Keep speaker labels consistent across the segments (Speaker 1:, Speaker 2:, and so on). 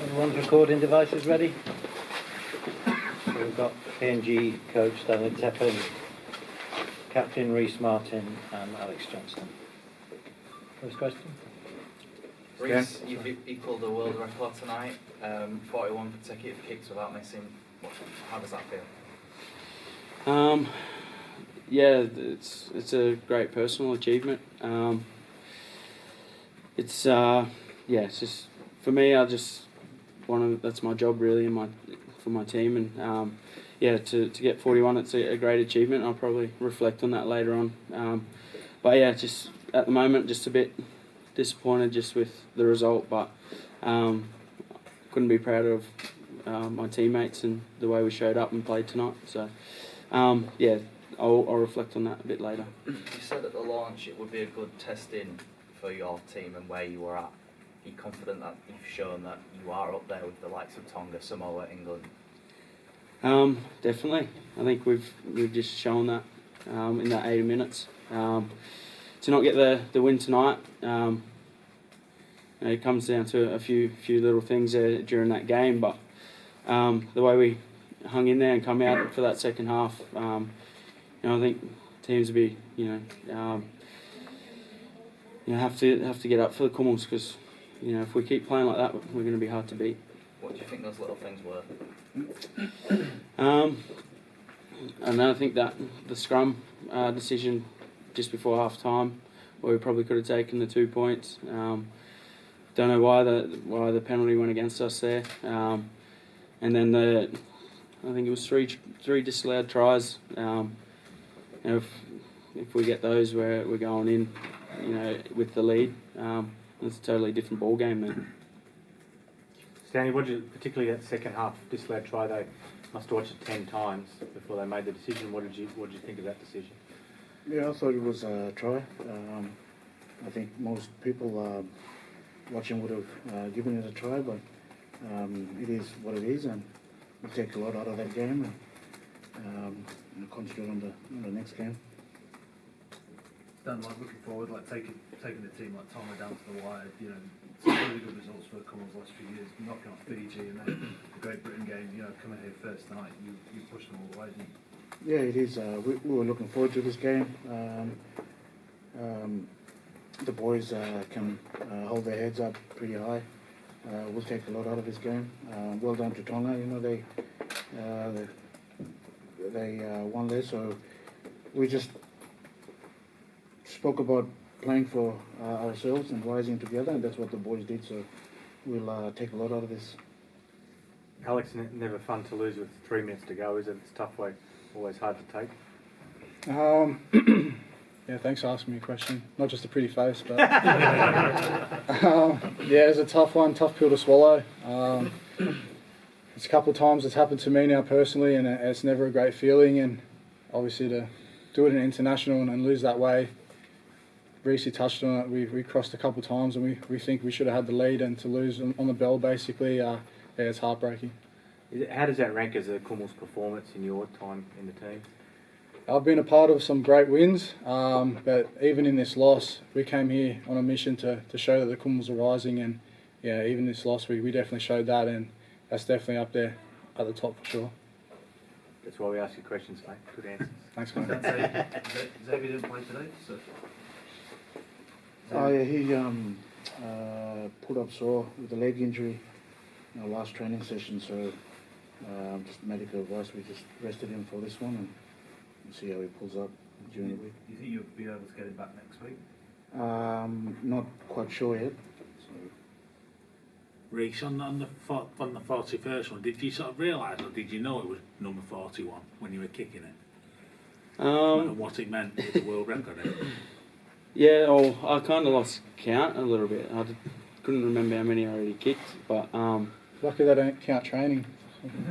Speaker 1: Everyone's recording devices ready? So we've got PNG coach Stanley Tepend, captain Rhyse Martin and Alex Johnston. First question?
Speaker 2: Rhyse, you've equalled the world record tonight, 41 consecutive kicks without missing. How does that feel?
Speaker 3: Yeah, it's a great personal achievement. It's just for me. That's my job really, for my team, and to get 41, it's a great achievement. I'll probably reflect on that later on. But yeah, just at the moment, just a bit disappointed just with the result, but couldn't be proud of my teammates and the way we showed up and played tonight. So I'll reflect on that a bit later.
Speaker 2: You said at the launch it would be a good testing for your team and where you were at. Are you confident that you've shown that you are up there with the likes of Tonga, Samoa, England?
Speaker 3: Definitely. I think we've just shown that in that 80 minutes. To not get the win tonight, it comes down to a few little things there during that game, but the way we hung in there and come out for that second half, I think teams will be have to get up for the Cummels, because if we keep playing like that, we're going to be hard to beat.
Speaker 2: What do you think those little things were?
Speaker 3: And I think that the scrum decision just before half time, where we probably could have taken the 2 points. Don't know why the penalty went against us there. And then I think it was three disallowed tries. If we get those, we're going in, with the lead. It's a totally different ball game then.
Speaker 4: Stanley, particularly that second half disallowed try, they must have watched it 10 times before they made the decision. What did you think of that decision?
Speaker 5: Yeah, I thought it was a try. I think most people watching would have given it a try, but it is what it is, and we'll take a lot out of that game and concentrate on the next game.
Speaker 6: Stan, looking forward, taking the team like Tonga down to the wire, some really good results for the Cummels the last few years, knocking off Fiji, and then the Great Britain game, coming here first tonight, you pushed them all the way, didn't you?
Speaker 5: Yeah, it is. We were looking forward to this game. The boys can hold their heads up pretty high. We'll take a lot out of this game. Well done to Tonga. They won there, so we just spoke about playing for ourselves and rising together, and that's what the boys did. So we'll take a lot out of this.
Speaker 4: Alex, never fun to lose with 3 minutes to go, is it? It's a tough way, always hard to take.
Speaker 7: Yeah, thanks for asking me a question. Not just a pretty face, but it's a tough one, tough pill to swallow. It's a couple of times it's happened to me now personally, and it's never a great feeling. And obviously to do it in international and lose that way, Rhyse touched on it. We crossed a couple of times, and we think we should have had the lead, and to lose on the bell basically, it's heartbreaking.
Speaker 4: How does that rank as a Cummels performance in your time in the team?
Speaker 7: I've been a part of some great wins, but even in this loss, we came here on a mission to show that the Cummels are rising, and even this loss, we definitely showed that, and that's definitely up there at the top for sure.
Speaker 4: That's why we ask you questions, mate. Good answers.
Speaker 7: Thanks, mate.
Speaker 6: Xavier didn't play today, so...
Speaker 5: Oh yeah, he pulled up sore with a leg injury in our last training session, so just medical advice, we just rested him for this one, and we'll see how he pulls up during the week.
Speaker 6: Do you think you'll be able to get him back next week?
Speaker 5: Not quite sure yet. So.
Speaker 8: Rhyse, on the 41st one, did you sort of realise, or did you know it was number 41 when you were kicking it? And what it meant with the world record?
Speaker 3: Yeah, I kind of lost count a little bit. Couldn't remember how many I already kicked, but
Speaker 7: lucky they don't count training.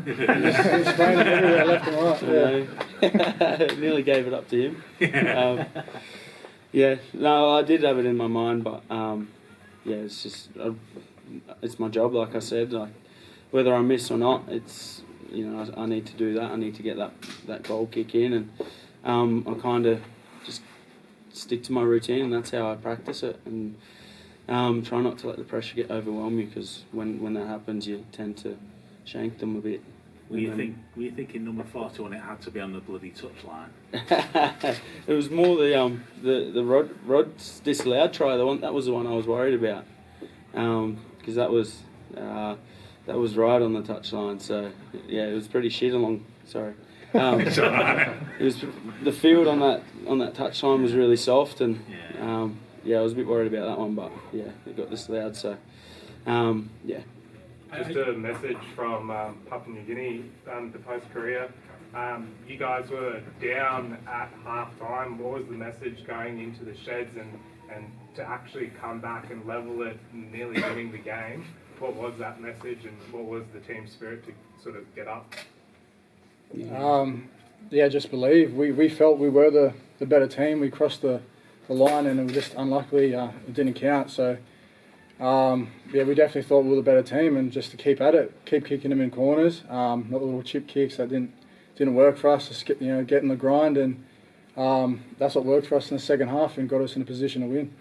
Speaker 7: He's training everywhere, left and right.
Speaker 3: Yeah. Nearly gave it up to him. I did have it in my mind, but it's just it's my job. Like I said, whether I miss or not, it's I need to do that. I need to get that goal kick in, and I kind of just stick to my routine, and that's how I practice it. And try not to let the pressure overwhelm you, because when that happens, you tend to shank them a bit.
Speaker 8: Were you thinking number 41 it had to be on the bloody touchline?
Speaker 3: It was more the Rod's disallowed try. That was the one I was worried about, because that was right on the touchline. So yeah, it was pretty shit along. Sorry.
Speaker 8: It's all right.
Speaker 3: It was the field on that touchline was really soft, and I was a bit worried about that one, but yeah, it got disallowed. So yeah.
Speaker 9: Just a message from Papua New Guinea, the post-career. You guys were down at half-time. What was the message going into the sheds, and to actually come back and level it, nearly winning the game? What was that message, and what was the team spirit to sort of get up?
Speaker 7: Just believe. We felt we were the better team. We crossed the line, and it was just unluckily it didn't count. So we definitely thought we were the better team, and just to keep at it, keep kicking them in corners, not the little chip kicks that didn't work for us. Just get in the grind, and that's what worked for us in the second half and got us in a position to win.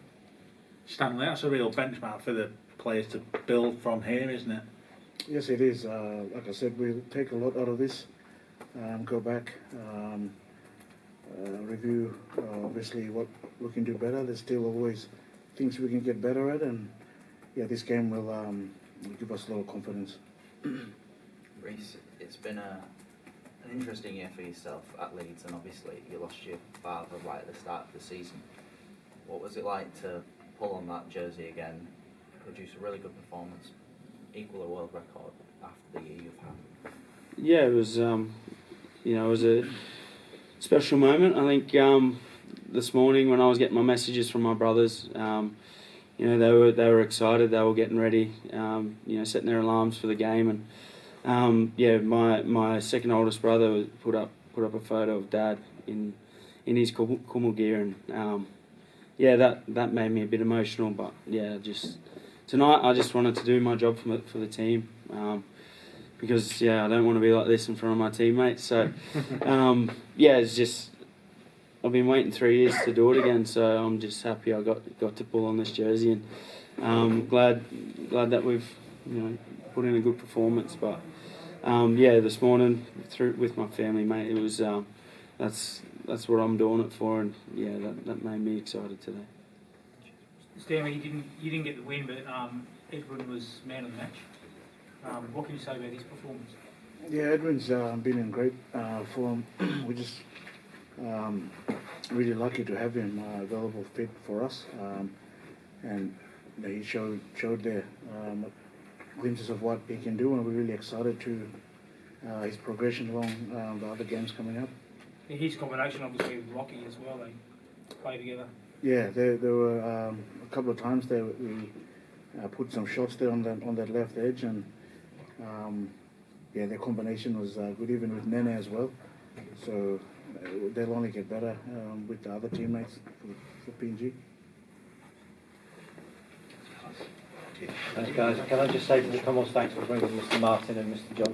Speaker 8: Stanley, that's a real benchmark for the players to build from here, isn't it?
Speaker 5: Yes, it is. Like I said, we'll take a lot out of this. Go back, review obviously what we can do better. There's still always things we can get better at, and this game will give us a lot of confidence.
Speaker 2: Rhyse, it's been an interesting year for yourself at Leeds, and obviously you lost your father right at the start of the season. What was it like to pull on that jersey again, produce a really good performance, equal a world record after the year you've had?
Speaker 3: Yeah, it was it was a special moment. I think this morning when I was getting my messages from my brothers, they were excited. They were getting ready, setting their alarms for the game, and my second oldest brother put up a photo of Dad in his Kumul gear, and that made me a bit emotional. But tonight I just wanted to do my job for the team. Because I don't want to be like this in front of my teammates. So it's just I've been waiting 3 years to do it again. So I'm just happy I got to pull on this jersey, and glad that we've put in a good performance. But this morning with my family, mate, it was that's what I'm doing it for, and that made me excited today.
Speaker 10: Stanley, you didn't get the win, but Edwin was man of the match. What can you say about his performance?
Speaker 5: Yeah, Edwin's been in great form. We're just really lucky to have him available fit for us, and he showed there glimpses of what he can do, and we're really excited to his progression along the other games coming up.
Speaker 10: His combination obviously with Rocky as well, they play together.
Speaker 5: Yeah, there were a couple of times there we put some shots there on that left edge, and their combination was good, even with Nene as well. So they'll only get better with the other teammates for PNG.
Speaker 1: Thanks, guys. Can I just say to the Commonwealth, thanks for bringing Mr. Martin and Mr. Johnston.